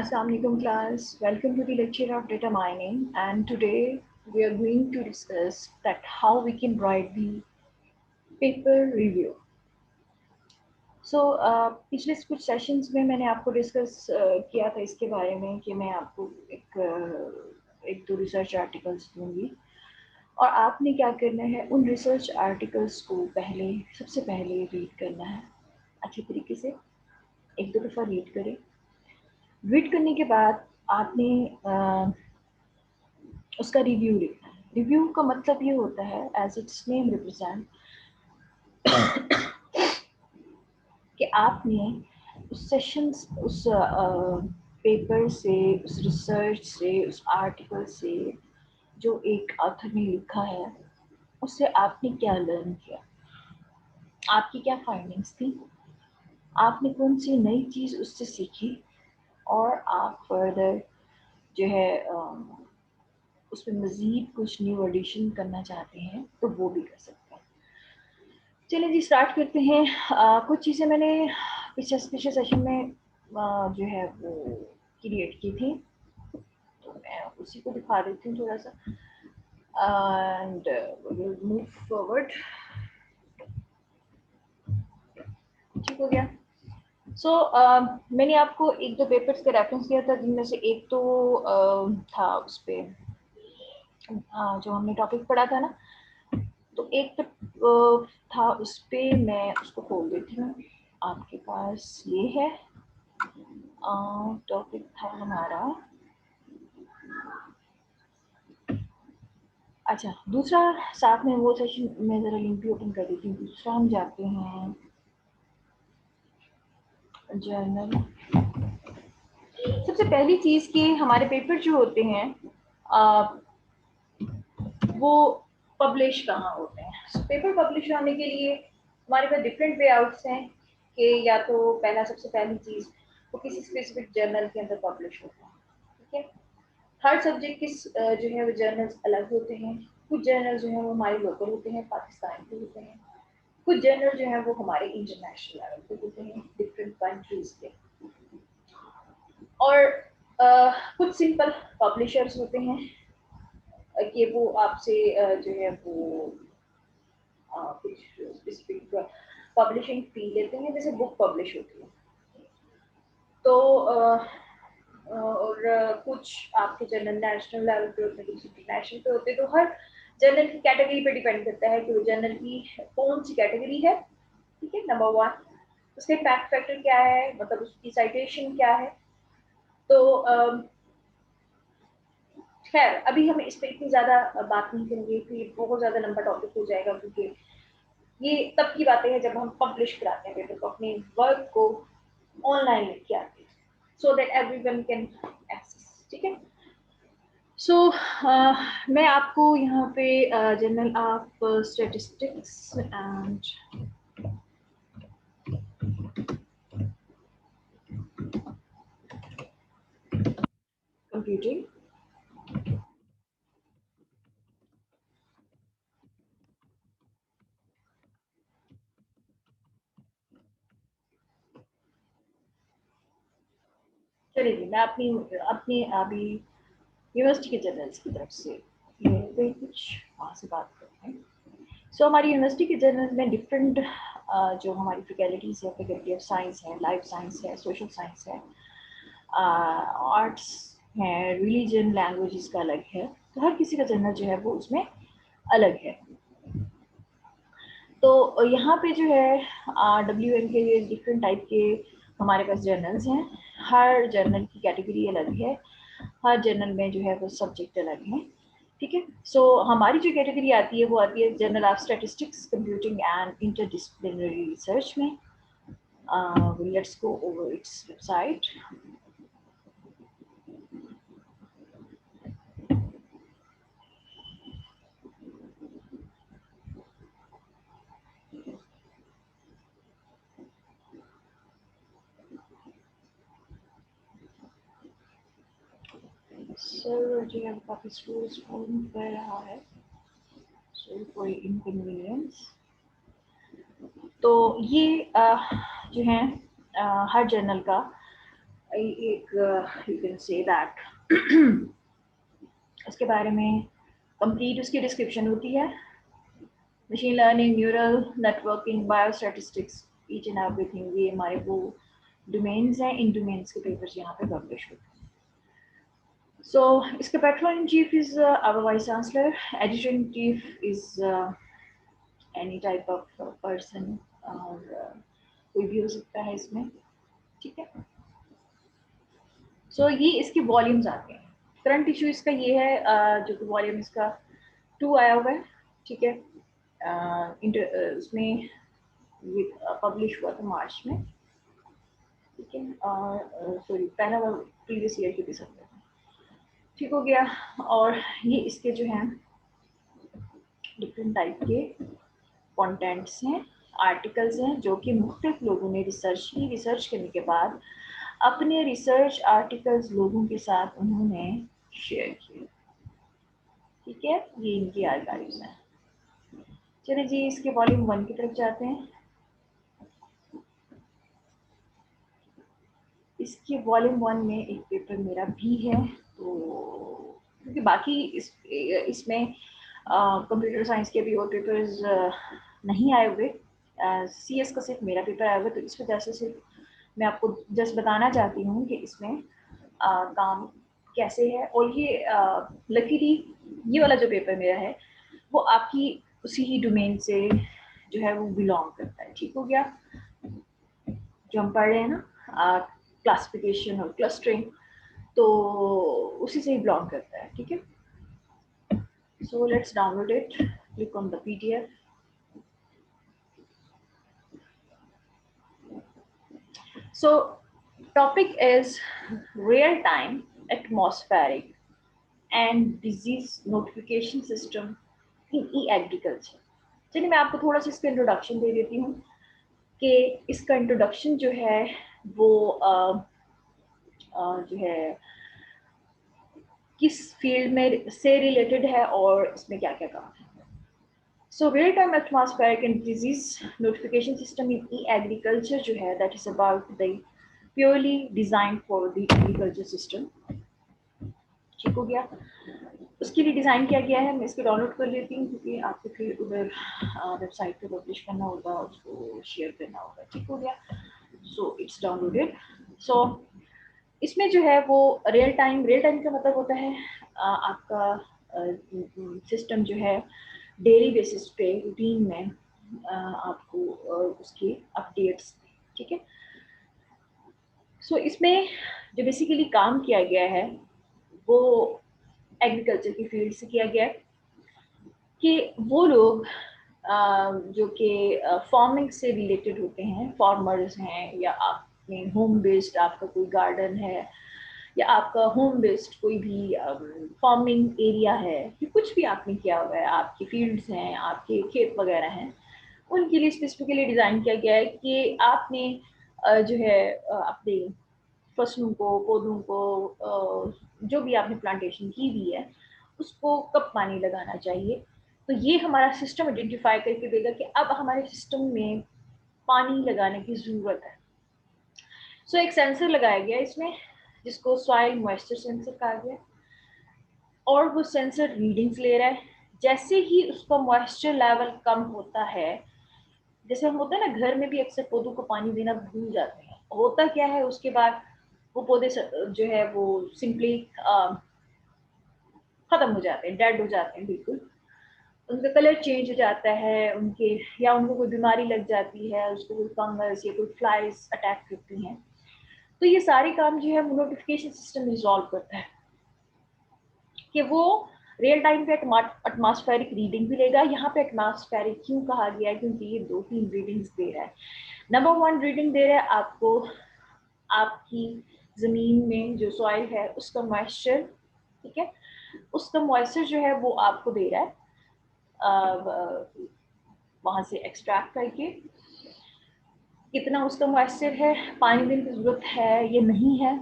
Assalamu alaikum class. Welcome to the lecture of data mining, and today we are going to discuss that how we can write the paper review. So पिछले कुछ sessions में मैंने आपको discuss किया था इसके बारे में कि मैं आपको एक दो रिसर्च आर्टिकल्स दूंगी और आपने क्या करना है, उन रिसर्च आर्टिकल्स को सबसे पहले रीड करना है अच्छी तरीके से, एक दो दफ़ा रीड करें। रीड करने के बाद आपने उसका रिव्यू लिखना है। रिव्यू का मतलब ये होता है, एज इट्स नेम रिप्रेजेंट, कि आपने उस सेशंस, उस पेपर से, उस रिसर्च से, उस आर्टिकल से जो एक ऑथर ने लिखा है उससे आपने क्या लर्न किया, आपकी क्या फाइंडिंग्स थी, आपने कौन सी नई चीज़ उससे सीखी और आप फर्दर जो है उसमें मज़ीद कुछ न्यू एडिशन करना चाहते हैं तो वो भी कर सकते हैं। चलिए जी स्टार्ट करते हैं। कुछ चीज़ें मैंने पिछले सेशन में जो है वो क्रिएट की थी, तो मैं उसी को दिखा देती हूँ थोड़ा सा एंड मूव फॉरवर्ड। ठीक हो गया। सो मैंने आपको एक दो पेपर्स का रेफरेंस दिया था, जिनमें से एक तो था उस पर जो हमने टॉपिक पढ़ा था ना, तो एक तो था उस पर, मैं उसको खोल देती हूँ। आपके पास ये है, टॉपिक था हमारा। अच्छा, दूसरा साथ में वो सेशन में ज़रा लिंक भी ओपन कर देती हूँ। दूसरा हम जाते हैं जर्नल। सबसे पहली चीज़ कि हमारे पेपर जो होते हैं वो पब्लिश कहाँ होते हैं। पेपर पब्लिश होने के लिए हमारे पास डिफरेंट वे आउट्स हैं कि या तो सबसे पहली चीज़ वो किसी स्पेसिफिक जर्नल के अंदर पब्लिश होता है। ठीक है, हर सब्जेक्ट के जो है वो जर्नल्स अलग होते हैं। कुछ जर्नल जो है वो हमारे लोकल होते हैं, पाकिस्तान के होते हैं। कुछ जर्नल जो है वो हमारे इंटरनेशनल लेवल पे होते हैं, डिफरेंट कंट्रीज के। और कुछ सिंपल पब्लिशर्स होते हैं कि वो आपसे जो है वो कुछ स्पेसिफिक पब्लिशिंग फी लेते हैं, जैसे बुक पब्लिश होती है। तो और कुछ आपके जर्नल नेशनल लेवल पे होते हैं, कुछ इंटरनेशनल पे होते हैं। तो हर जर्नल की कैटेगरी पे डिपेंड करता है कि वो जर्नल की कौन सी कैटेगरी है। ठीक है, नंबर वन, उसके फैक्ट फैक्टर क्या है, मतलब उसकी साइटेशन क्या है। तो खैर अभी हम इस पर इतनी ज़्यादा बात नहीं करेंगे, फिर बहुत ज़्यादा लंबा टॉपिक हो जाएगा, क्योंकि ये तब की बातें हैं जब हम पब्लिश कराते हैं पेपर को, अपने वर्क को ऑनलाइन लेके आते हैं, so that everyone can access. ठीक है। सो मैं आपको यहाँ पे journal of statistics and computing, चलिए मैं अपनी अभी यूनिवर्सिटी के जर्नल्स की तरफ से कुछ वहाँ से बात करते हैं। सो हमारी यूनिवर्सिटी के जर्नल में डिफरेंट जो हमारी फैकल्टीज़ है, फैकल्टी ऑफ साइंस है, लाइफ साइंस है, सोशल साइंस है, आर्ट्स है, रिलीजन, लैंग्वेजेस का अलग है। तो हर किसी का जर्नल जो है वो उसमें अलग है। तो यहाँ पे जो है WM के डिफरेंट टाइप के हमारे पास जर्नल्स हैं। हर जर्नल की कैटेगरी अलग है, हर जर्नल में जो है वो सब्जेक्ट अलग है। ठीक है। सो हमारी जो कैटेगरी आती है वो आती है journal of statistics, computing and interdisciplinary research में। Let's go over its website. Server जो है काफ़ी स्लो रिस्पॉन्ड कर रहा है, सो कोई इनकन्वीनियंस। तो ये जो है हर जर्नल का एक यू कैन से दैट उसके बारे में कंप्लीट उसकी डिस्क्रिप्शन होती है, machine learning, neural networking, biostatistics, each and everything, ये हमारे वो डोमेन्स हैं। इन डोमेन्स के पेपर्स यहाँ पे पब्लिश होते हैं। So, इसके patron in chief is our vice chancellor. Editor in chief is any type of person और कोई भी हो सकता है इसमें, ठीक है। So ये इसके वॉल्यूम्स आते हैं। करंट इशू इसका ये है जो कि वॉल्यूम इसका 2 आया हुआ है, ठीक है। उसमें ये पब्लिश हुआ था मार्च में, ठीक है। और सॉरी पहला प्रीवियस ईयर के दिसंबर में, ठीक हो गया। और ये इसके जो हैं डिफरेंट टाइप के कंटेंट्स हैं, आर्टिकल्स हैं, जो कि मुख्तलिफ लोगों ने रिसर्च की। रिसर्च करने के बाद अपने रिसर्च आर्टिकल्स लोगों के साथ उन्होंने शेयर किए, ठीक है। ये इनकी आर्काइव्स हैं। चलिए जी, इसके वॉल्यूम 1 की तरफ जाते हैं। इसके वॉल्यूम 1 में एक पेपर मेरा भी है, तो क्योंकि बाकी इसमें कंप्यूटर साइंस के भी और पेपर्स नहीं आए हुए, CS का सिर्फ मेरा पेपर आया हुआ, तो इस वजह से सिर्फ मैं आपको जस्ट बताना चाहती हूँ कि इसमें काम कैसे है। और ये लकीली ये वाला जो पेपर मेरा है वो आपकी उसी ही डोमेन से जो है वो बिलोंग करता है, ठीक हो गया। जो हम पढ़ रहे हैं ना क्लासिफिकेशन और क्लस्टरिंग, तो उसी से ही बिलोंग करता है, ठीक है। So let's download it, click on the PDF। So topic is real time atmospheric and disease notification system in e-agriculture। चलिए मैं आपको थोड़ा सा इसका इंट्रोडक्शन दे देती हूँ कि इसका इंट्रोडक्शन जो है वो जो है किस फील्ड में से रिलेटेड है और इसमें क्या क्या काम है। So real-time atmospheric and disease notification system in e-agriculture जो है that is about the purely designed for the agriculture system, ठीक हो गया। उसके लिए डिज़ाइन किया गया है। मैं इसको डाउनलोड कर लेती हूँ क्योंकि आपको फिर उधर वेबसाइट पे पब्लिश करना होगा, उसको शेयर करना होगा, ठीक हो गया। So it's downloaded. सो इसमें जो है वो रियल टाइम का मतलब होता है आपका सिस्टम जो है डेली बेसिस पे रूटीन में आपको उसकी अपडेट्स, ठीक है। सो इसमें जो बेसिकली काम किया गया है वो एग्रीकल्चर की फील्ड से किया गया है कि वो लोग जो कि फार्मिंग से रिलेटेड होते हैं, फार्मर्स हैं, या आपने होम बेस्ड आपका कोई गार्डन है, या आपका होम बेस्ड कोई भी फार्मिंग एरिया है, कि कुछ भी आपने किया हुआ है, आपकी फील्ड्स हैं, आपके खेत वगैरह हैं, उनके लिए स्पेसिफिकली डिज़ाइन किया गया है कि आपने जो है अपने फसलों को, पौधों को, जो भी आपने प्लांटेशन की हुई है उसको कब पानी लगाना चाहिए। तो ये हमारा सिस्टम आइडेंटिफाई करके देगा कि अब हमारे सिस्टम में पानी लगाने की ज़रूरत है। सो एक सेंसर लगाया गया इसमें जिसको सॉइल मॉइस्चर सेंसर कहा गया, और वो सेंसर रीडिंग्स ले रहा है। जैसे ही उसका मॉइस्चर लेवल कम होता है, जैसे हम होता है ना घर में भी अक्सर पौधों को पानी देना भूल जाते हैं, होता क्या है उसके बाद वो पौधे जो है वो सिंपली खत्म हो जाते हैं, डेड हो जाते हैं बिल्कुल। उनका कलर चेंज हो जाता है, उनके या उनको कोई बीमारी लग जाती है, उसको कोई फंगस या कोई फ्लाइज अटैक करती हैं। तो ये सारे काम जो है वो नोटिफिकेशन सिस्टम रिजॉल्व करता है कि वो रियल टाइम पे एटमॉस्फेरिक रीडिंग भी लेगा। यहाँ पे एटमॉस्फेरिक क्यों कहा गया है, क्योंकि ये 2-3 रीडिंग्स दे रहा है। नंबर 1 रीडिंग दे रहा है आपको आपकी ज़मीन में जो सॉइल है उसका मॉइस्चर, ठीक है। उसका मॉइस्चर जो है वो आपको दे रहा है वहाँ से एक्सट्रैक्ट करके कितना उसका मॉइस्चर है, पानी देने की ज़रूरत है या नहीं है।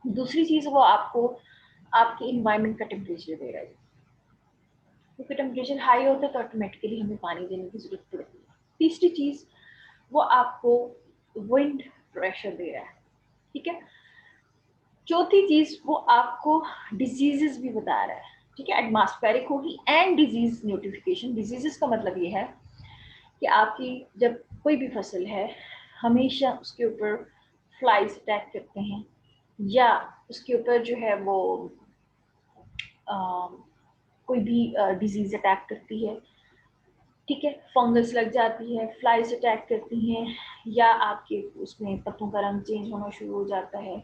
दूसरी चीज़ वो आपको आपके इन्वायरमेंट का टेम्परेचर दे रहा है, क्योंकि टेम्परेचर हाई होता है तो ऑटोमेटिकली हमें पानी देने की ज़रूरत पड़ती है। तीसरी चीज़ वो आपको विंड प्रेशर दे रहा है, ठीक है। चौथी चीज वो आपको डिजीजेस भी बता रहा है, ठीक है, एटमॉस्फेरिक होगी एंड डिजीज नोटिफिकेशन। डिजीजेस का मतलब ये है कि आपकी जब कोई भी फसल है हमेशा उसके ऊपर फ्लाइज अटैक करते हैं, या उसके ऊपर जो है वो कोई भी डिजीज अटैक करती है, ठीक है, फंगस लग जाती है, फ्लाइज अटैक करती हैं, या आपके उसमें पत्तों का रंग चेंज होना शुरू हो जाता है,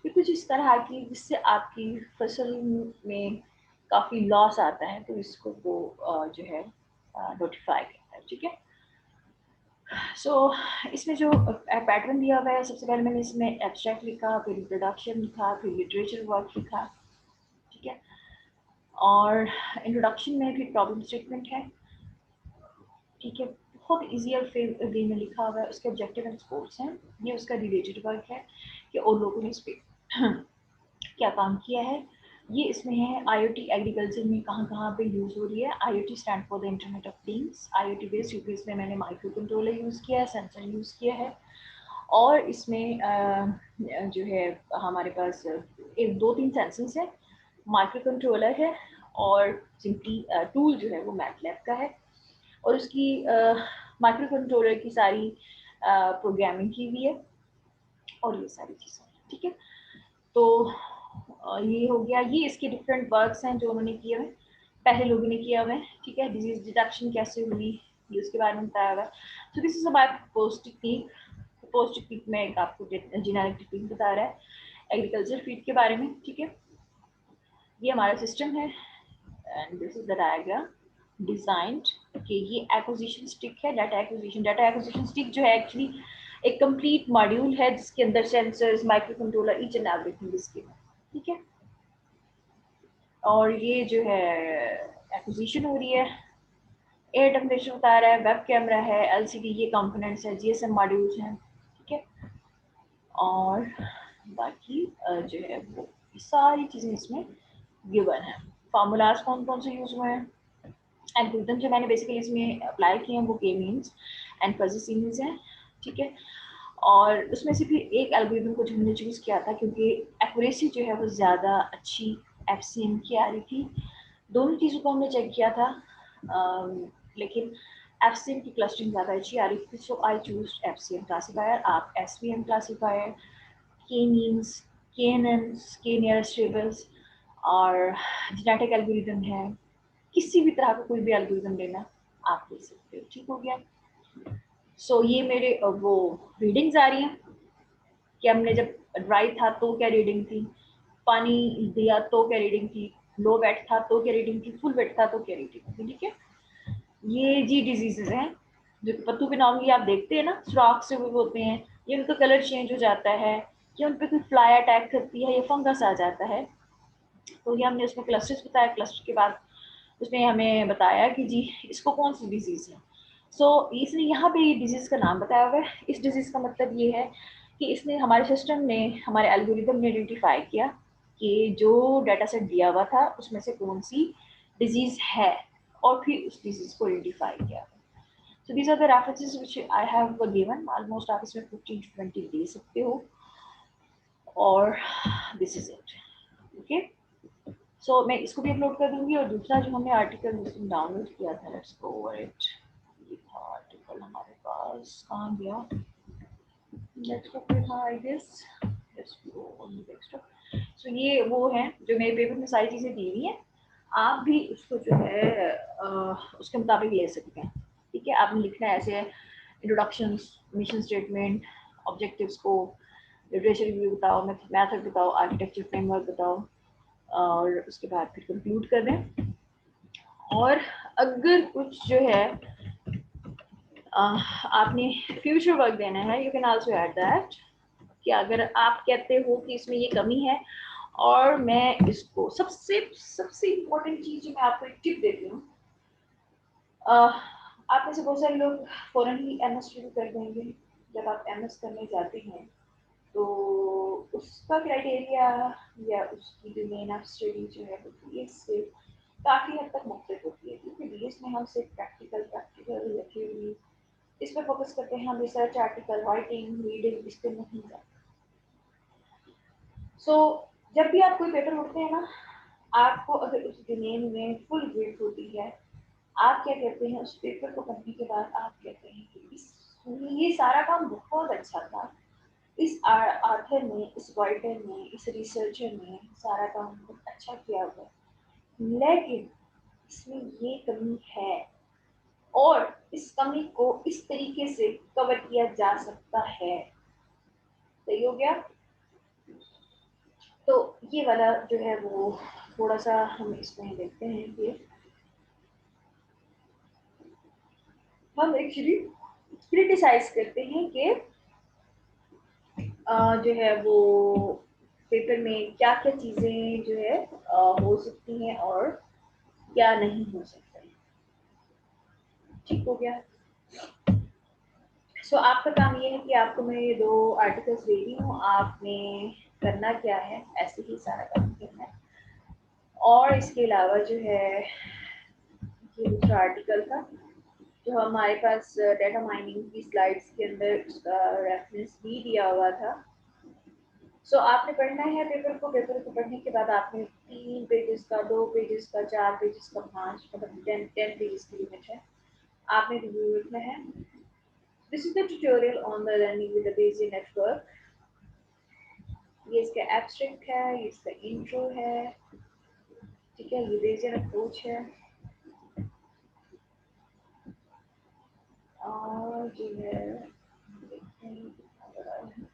ये कुछ इस तरह की जिससे आपकी फसल में काफ़ी लॉस आता है, तो इसको वो जो है नोटिफाई करता है, ठीक है। सो इसमें जो पैटर्न दिया हुआ है, सबसे पहले मैंने इसमें एब्स्ट्रैक्ट लिखा, फिर रिप्रोडक्शन लिखा, फिर लिटरेचर वर्क लिखा, ठीक है। और इंट्रोडक्शन में भी प्रॉब्लम स्टेटमेंट है, ठीक है, बहुत ईजी और फेव वे में लिखा हुआ है। उसके ऑब्जेक्टिव एंड स्कोर्स हैं, ये उसका रिलेटेड वर्क है कि और लोगों ने इस पर क्या काम किया है। ये इसमें है आईओटी एग्रीकल्चर में कहाँ कहाँ पे यूज़ हो रही है। IoT stand for the internet of things. IoT based UPS में मैंने माइक्रो कंट्रोलर यूज़ किया है, सेंसर यूज़ किया है, और इसमें जो है हमारे पास एक दो तीन सेंसर्स है, माइक्रो कंट्रोलर है, और सिंपली टूल जो है वो मैटलैब का है, और उसकी माइक्रो कंट्रोलर की सारी प्रोग्रामिंग की हुई है, और ये सारी चीज़ें, ठीक है। तो ये हो गया, ये इसके डिफरेंट वर्क्स हैं जो उन्होंने किए हुए, पहले लोगों ने किया हुआ है, ठीक है। डिजीज डिटेक्शन कैसे हुई ये उसके बारे में बताया हुआ है। तो this is about post technique. Post technique में एक आपको जेनेरिक टेक्निक बता रहा है एग्रीकल्चर फीड के बारे में, ठीक है। ये हमारा सिस्टम है and this is the diagram designed कि ये एक्विजिशन स्टिक है, डाटा एक्विजिशन स्टिक जो है एक्चुअली एक कंप्लीट मॉड्यूल है जिसके अंदर sensors, micro controller, each and everything इसके, ठीक है। और ये जो है एक्विजिशन हो रही है, एयर टेम्परेचर बता रहा है, वेब कैमरा है, एलसीडी, ये कंपोनेंट्स है, जीएसएम मॉड्यूल्स हैं, ठीक है। और बाकी जो है वो सारी चीज़ें इसमें गिवन है। फार्मूलाज कौन कौन से यूज हुए हैं, एल्गोरिथम जो मैंने बेसिकली इसमें अप्लाई किए हैं वो के मीन्स एंड फजी सीरीज है, ठीक है। और उसमें से फिर एक एल्गोरिथम को जो हमने चूज़ किया था क्योंकि एक्यूरेसी जो है वो ज़्यादा अच्छी एफसीएम की आ रही थी। दोनों चीज़ों को हमने चेक किया था, लेकिन एफसीएम की क्लस्टरिंग ज़्यादा अच्छी आ रही थी, सो आई चूज एफसीएम क्लासीफायर। आप एसवीएम क्लासीफायर, के मीन्स, के एनएम्स, के नियरेस्ट टेबल्स, और जेनेटिक एल्गोरिथम है, किसी भी तरह का कोई भी एल्गोरिथम लेना आप ले सकते हो, ठीक हो गया। सो ये मेरे वो रीडिंग्स आ रही हैं कि हमने जब ड्राई था तो क्या रीडिंग थी, पानी दिया तो क्या रीडिंग थी, लो वेट था तो क्या रीडिंग थी, फुल वेट था तो क्या रीडिंग थी, ठीक है। ये जी डिजीजेज हैं जो पत्तों पे नॉर्मली आप देखते हैं ना, सुराख से वो होते हैं, ये उनका कलर चेंज हो जाता है, या उन पर कोई फ्लाई अटैक करती है, या फंगस आ जाता है। तो ये हमने उसमें क्लस्टर्स बताया, क्लस्टर के बाद उसने हमें बताया कि जी इसको कौन सी डिजीज़ है। सो इसने यहाँ पे ये डिजीज़ का नाम बताया हुआ है। इस डिजीज़ का मतलब ये है कि इसने हमारे सिस्टम ने, हमारे एल्गोरिदम ने आइडेंटिफाई किया कि जो डाटा सेट दिया हुआ था उसमें से कौन सी डिजीज़ है, और फिर उस डिजीज़ को आइडेंटिफाई किया। So these are the references which I have given. Almost आप इसमें 15 to 20 दे सकते हो, और this is it, okay. So मैं इसको भी अपलोड कर दूंगी, और दूसरा जो हमने आर्टिकल डाउनलोड किया था, लेट्स गो ओवर इट। ये था आर्टिकल हमारे पास, कहाँ गया, डेस्कटॉप पे था I guess, let's go on the desktop. So ये वो है जो मेरे पेपर में सारी चीज़ें दी हुई हैं, आप भी उसको जो है उसके मुताबिक ले सकते हैं, ठीक है। आपने लिखना है ऐसे इंट्रोडक्शन, मिशन स्टेटमेंट, ऑब्जेक्टिव्स को, लिटरेचर रिव्यू बताओ, मैथड बताओ, आर्किटेक्चर फ्रेमवर्क बताओ, और उसके बाद फिर कंक्लूड कर दें। और अगर कुछ जो है आपने फ्यूचर वर्क देना है, you can also add that, कि अगर आप कहते हो कि इसमें ये कमी है, और मैं इसको सबसे सबसे इम्पोर्टेंट चीज़ जो मैं आपको एक टिप देती हूँ, आप में से बहुत सारे लोग फौरन ही एमएस शुरू कर देंगे। जब आप एमएस करने जाते हैं तो उसका क्राइटेरिया या उसकी जो मेन ऑफ स्टडी जो है होती है इससे काफ़ी हद तक मुख्तलिफ होती है, क्योंकि बीएस में हम सिर्फ प्रैक्टिकल या थ्योरी इस पर फोकस करते हैं, हम रिसर्च, आर्टिकल राइटिंग, रीडिंग इस पर नहीं जाते। सो जब भी आप कोई पेपर उठते हैं ना, आपको अगर उस डोमेन में फुल ग्रिप होती है, आप क्या कहते हैं उस पेपर को पढ़ने के बाद आप कहते हैं कि ये सारा काम बहुत अच्छा था, इस आर्थर ने, इस राइटर ने, इस रिसर्चर ने सारा काम बहुत अच्छा किया हुआ है, लेकिन इसमें ये कमी है और इस कमी को इस तरीके से कवर किया जा सकता है। सही हो गया। तो ये वाला जो है वो थोड़ा सा हम इसमें देखते हैं कि हम एक्चुअली क्रिटिसाइज करते हैं कि जो है वो पेपर में क्या क्या चीजें जो है हो सकती हैं और क्या नहीं हो सकता। ठीक हो गया। सो आपका काम ये है कि आपको मैं ये 2 आर्टिकल्स दे रही हूँ, आपने करना क्या है, ऐसे ही सारा काम करना है। और इसके अलावा जो है ये दूसरा आर्टिकल था जो हमारे पास डेटा माइनिंग की स्लाइड्स के अंदर उसका रेफरेंस भी दिया हुआ था। सो आपने पढ़ना है पेपर को पढ़ने के बाद आपने 3 पेजेस का, 2 पेजेस का, 4 पेजेस का, 5 मतलब 10 पेजेस की लिमिट है, आपने रिव्यू लिखना है। This is the tutorial on the learning with the basic network. ये इसका एब्स्ट्रैक्ट है, ये इसका इंट्रो है, ठीक है, ये बेसिक अप्रोच है और जो है देखते हैं कितना बड़ा है।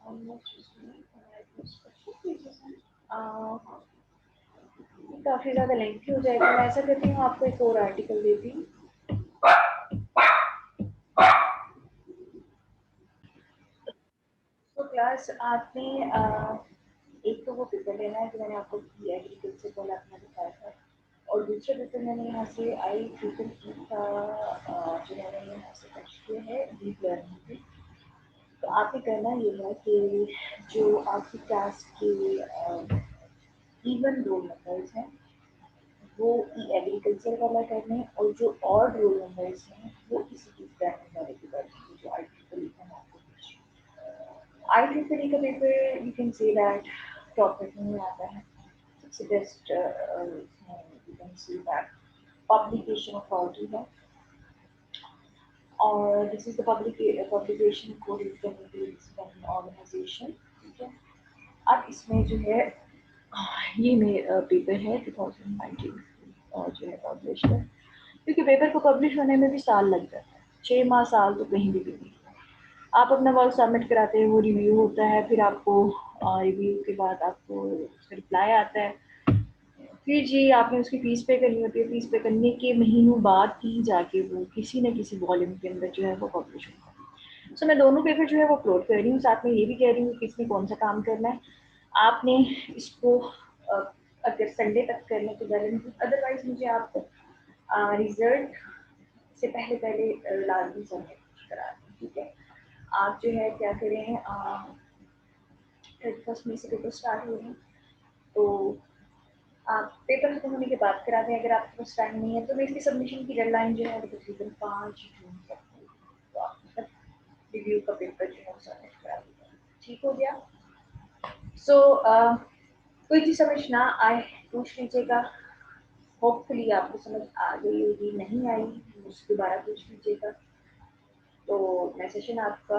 ऑलमोस्ट इसमें हमारे पास 25 पेजेस हैं। काफी ज्यादा लेंथी हो जाएगा, मैं ऐसा करती हूँ आपको एक और आर्टिकल देती हूँ। तो क्लास आपने एक तो वो पेपर लेना है जो मैंने आपको एग्रीकल्चर वाला अपना दिखाया था, और दूसरा पेपर मैंने यहाँ से आई ट्रिपल की का जो मैंने यहाँ से टच किया है डीप लर्निंग पे। तो आपने करना ये है कि जो आपकी क्लास के इवन रोल नंबर्स हैं वो एग्रीकल्चर वाला करने हैं, और जो और रोल नंबर्स हैं वो इसी की करने वाले के बाद जो आई ट्रिपल का आपको आई ट्रिपल का paper you can say that topic नहीं आता है। सबसे best you can see that publication authority है, और this is the publication code organisation. ठीक है, अब इसमें जो है ये मेरा पेपर है 2019 और जो है पब्लिश है, क्योंकि पेपर को पब्लिश होने में भी साल लग जाता है, 6 माह साल तो कहीं भी नहीं। आप अपना वर्क सबमिट कराते हैं, वो रिव्यू होता है, फिर आपको रिव्यू के बाद आपको उसका रिप्लाई आता है, फिर जी आपने उसकी फीस पे करनी होती है, फीस पे करने के महीनों बाद ही जाके वो किसी न किसी वॉल्यूम के अंदर जो है वो पब्लिश होता है। सो मैं दोनों पेपर जो है वो अपलोड कर रही हूँ, साथ में ये भी कह रही हूँ कि इसमें कौन सा काम करना है। आपने इसको अगर संडे तक करने तो बेटर नहीं, अदरवाइज मुझे आप रिजल्ट से पहले पहले लाजमी सबमिट करा दें। ठीक है, आप जो है क्या करें, 31 मई से पेपर स्टार्ट हो रहे हैं, तो आप पेपर खत्म होने के बाद करा दें। अगर आपके पास टाइम नहीं है तो मैं इसकी सबमिशन की डेडलाइन जो है वो तकरीबन 5 जून तक है, तो आप मतलब रिव्यू का पेपर जो है वो सबमिट करा दें। ठीक हो गया। सो कोई चीज़ समझ ना आए पूछ लीजिएगा, होपफुली आपको समझ आ गई होगी, नहीं आई मुझसे दोबारा पूछ लीजिएगा। तो मैं सेशन आपका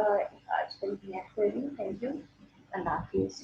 आज कल की कर रही हूँ। थैंक यू, अल्लाह हाफिज़।